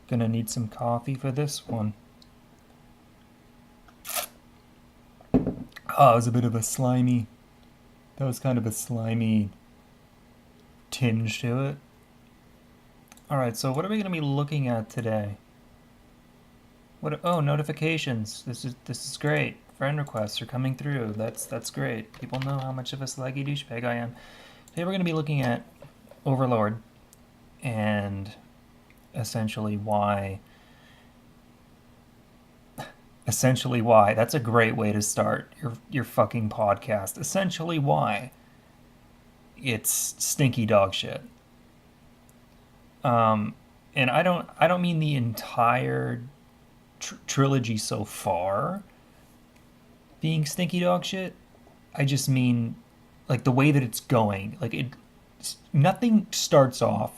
Gonna need some coffee for this one. Oh, it was a bit of a slimy. That was kind of a slimy tinge to it. Alright, so what are we gonna be looking at today? Oh, notifications. This is great. Friend requests are coming through. That's great. People know how much of a slaggy douchebag I am. Today we're gonna be looking at Overlord and essentially why. Essentially why. That's a great way to start your fucking podcast. Essentially why. It's stinky dog shit. And I don't mean the entire trilogy so far being stinky dog shit. I just mean like the way that it's going. Like nothing starts off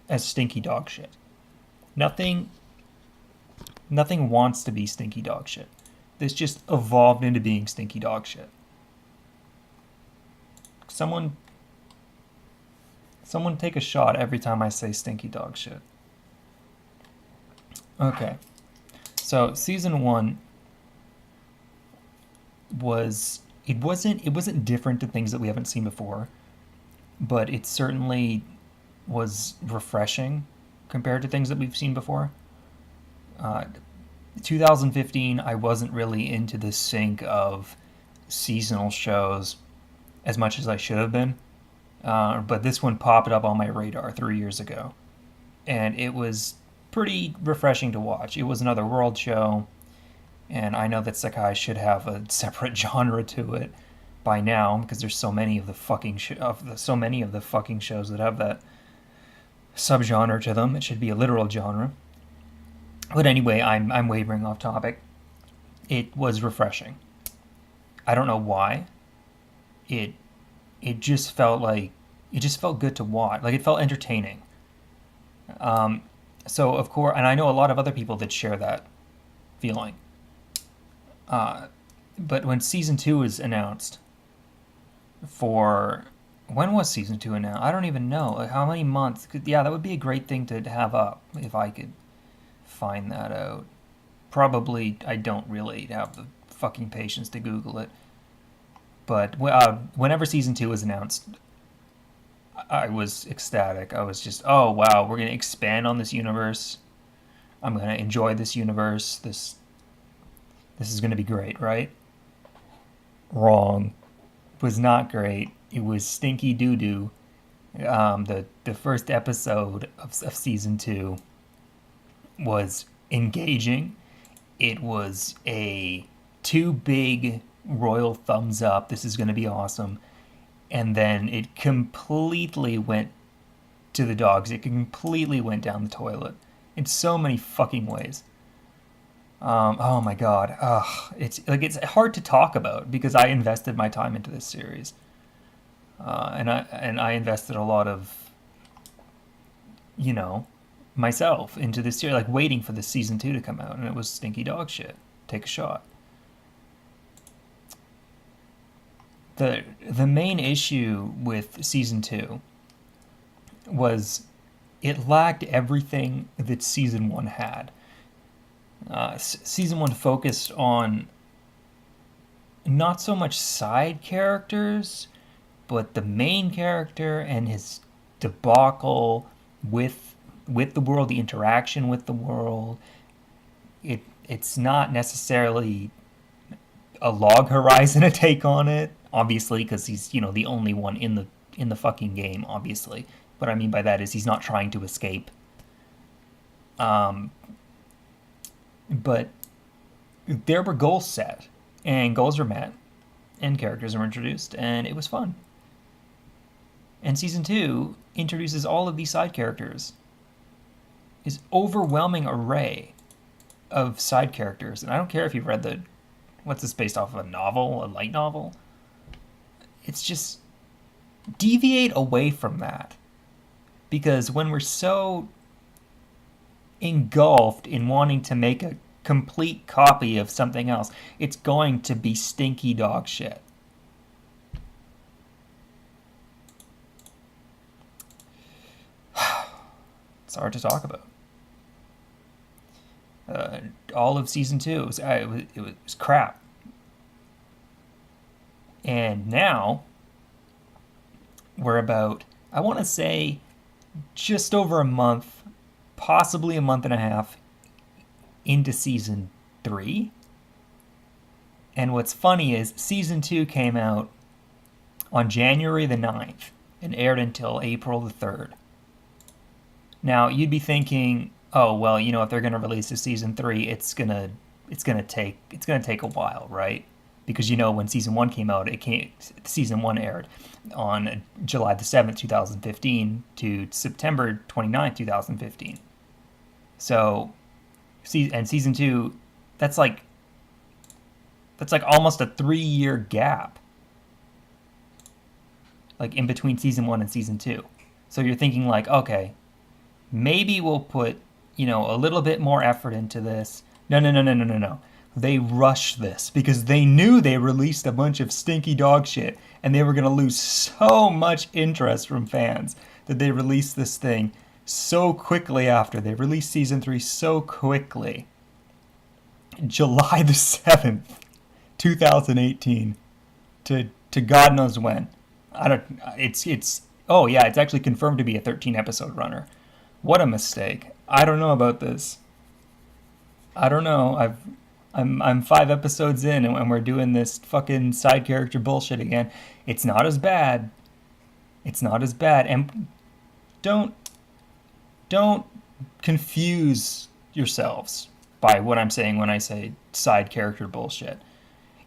as stinky dog shit. Nothing wants to be stinky dog shit. This just evolved into being stinky dog shit. Someone take a shot every time I say stinky dog shit. Okay. So season 1 wasn't different to things that we haven't seen before, but it certainly was refreshing compared to things that we've seen before. 2015, I wasn't really into the sync of seasonal shows as much as I should have been, but this one popped up on my radar 3 years ago, and it was pretty refreshing to watch. It was another world show, and I know that Sekai should have a separate genre to it by now because there's so many of the fucking shows that have that subgenre to them. It should be a literal genre. But anyway, I'm wavering off topic. It was refreshing. I don't know why. It just felt good to watch. Like it felt entertaining. So of course, and I know a lot of other people that share that feeling. But when season 2 was announced, when was season 2 announced? I don't even know. Like how many months? Yeah, that would be a great thing to have up if I could find that out. Probably I don't really have the fucking patience to Google it. But whenever season 2 was announced, I was ecstatic. I was just, oh wow, we're gonna expand on this universe. I'm gonna enjoy this universe. This is gonna be great, right? Wrong. It was not great. It was stinky doo doo. The first episode of season 2 was engaging. It was a 2 big royal thumbs up. This is gonna be awesome. And then it completely went to the dogs. It completely went down the toilet in so many fucking ways. Oh my god. It's hard to talk about because I invested my time into this series, and I invested a lot of, myself into this series, like waiting for the season 2 to come out, and it was stinky dog shit. Take a shot. The main issue with season 2 was it lacked everything that season 1 had. Season 1 focused on not so much side characters, but the main character and his debacle with the world, the interaction with the world. It's not necessarily a Log Horizon a take on it, obviously, because he's the only one in the fucking game, obviously. What I mean by that is he's not trying to escape. But there were goals set, and goals were met, and characters were introduced, and it was fun. And season 2 introduces all of these side characters. This overwhelming array of side characters, and I don't care if you've read what's this based off of, a novel, a light novel? It's just deviate away from that. Because when we're so engulfed in wanting to make a complete copy of something else, it's going to be stinky dog shit. It's hard to talk about. All of season 2 it was crap. And now we're about, I want to say, just over a month, possibly a month and a half into season 3. And what's funny is season 2 came out on January the 9th and aired until April the 3rd. Now, you'd be thinking, oh, well, if they're going to release a season 3, it's going to take a while, right? Because when season 1 came out, season 1 aired on July the 7th, 2015 to September 29th, 2015. So, and season 2, that's like almost a 3-year gap, like in between season 1 and season 2. So you're thinking like, okay, maybe we'll put, a little bit more effort into this. No. They rushed this because they knew they released a bunch of stinky dog shit and they were going to lose so much interest from fans that they released this thing so quickly after. They released season 3 so quickly. July the 7th, 2018 to God knows when. It's actually confirmed to be a 13 episode runner. What a mistake. I don't know about this. I don't know. I'm 5 episodes in and we're doing this fucking side character bullshit again. It's not as bad. And don't confuse yourselves by what I'm saying when I say side character bullshit.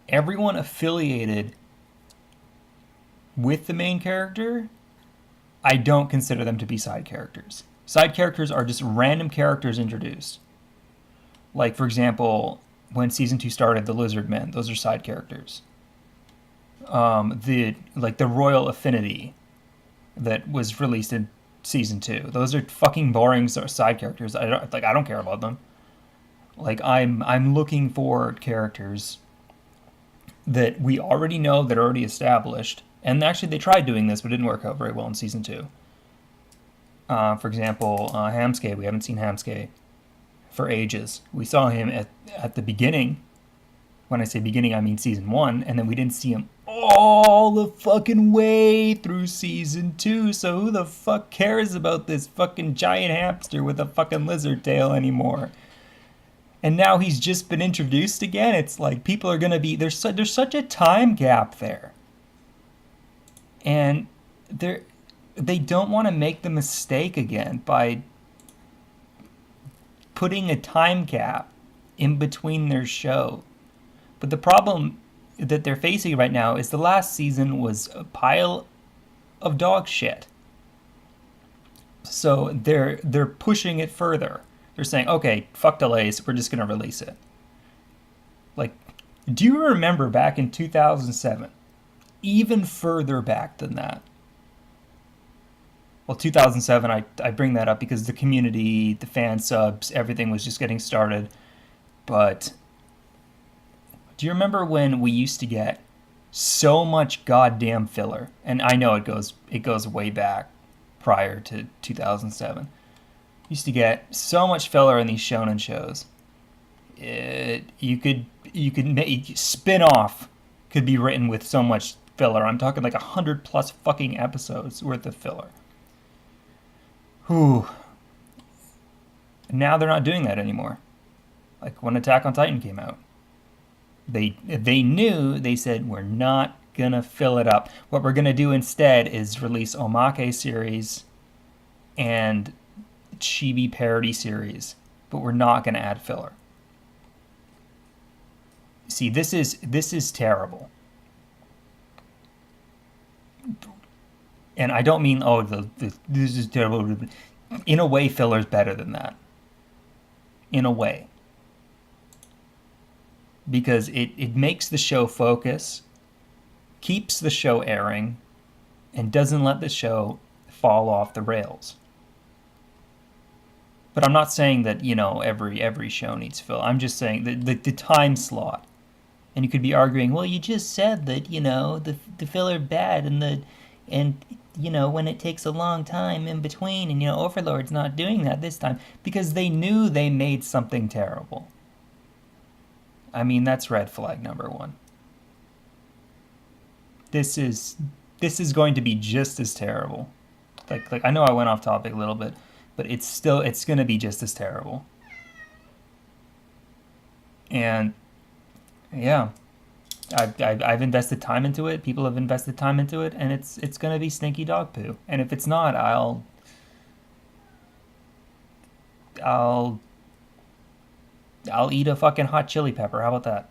Everyone affiliated with the main character, I don't consider them to be side characters. Side characters are just random characters introduced. Like, for example, when season 2 started, the Lizard Men, those are side characters. The Royal Affinity that was released in season 2, those are fucking boring side characters. I don't care about them. Like, I'm looking for characters that we already know, that are already established. And actually, they tried doing this, but it didn't work out very well in season 2. For example, Hamsuke. We haven't seen Hamsuke for ages. We saw him at the beginning. When I say beginning, I mean season 1. And then we didn't see him all the fucking way through season 2. So who the fuck cares about this fucking giant hamster with a fucking lizard tail anymore? And now he's just been introduced again. It's like people are going to be... There's such a time gap there. And they don't want to make the mistake again by putting a time gap in between their show. But the problem that they're facing right now is the last season was a pile of dog shit. So they're pushing it further. They're saying, okay, fuck delays, we're just going to release it. Like, do you remember back in 2007? Even further back than that. Well, 2007, I bring that up because the community, the fan subs, everything was just getting started. But do you remember when we used to get so much goddamn filler? And I know it goes way back prior to 2007. Used to get so much filler in these shonen shows. You could make spin-off could be written with so much filler. I'm talking like 100 plus fucking episodes worth of filler. Whew. Now they're not doing that anymore. Like when Attack on Titan came out. They knew, they said, we're not gonna fill it up. What we're gonna do instead is release omake series and chibi parody series, but we're not gonna add filler. See, this is terrible. And I don't mean, this is terrible. In a way, filler's better than that. In a way. Because it makes the show focus, keeps the show airing, and doesn't let the show fall off the rails. But I'm not saying that, every show needs fill. I'm just saying that the time slot. And you could be arguing, well, you just said that, the filler bad and And when it takes a long time in between, and Overlord's not doing that this time because they knew they made something terrible. I mean, that's red flag number one. This is this is going to be just as terrible. Like I know I went off topic a little bit, but it's going to be just as terrible. And yeah, I've invested time into it. People have invested time into it, and it's going to be stinky dog poo. And if it's not, I'll I'll eat a fucking hot chili pepper. How about that?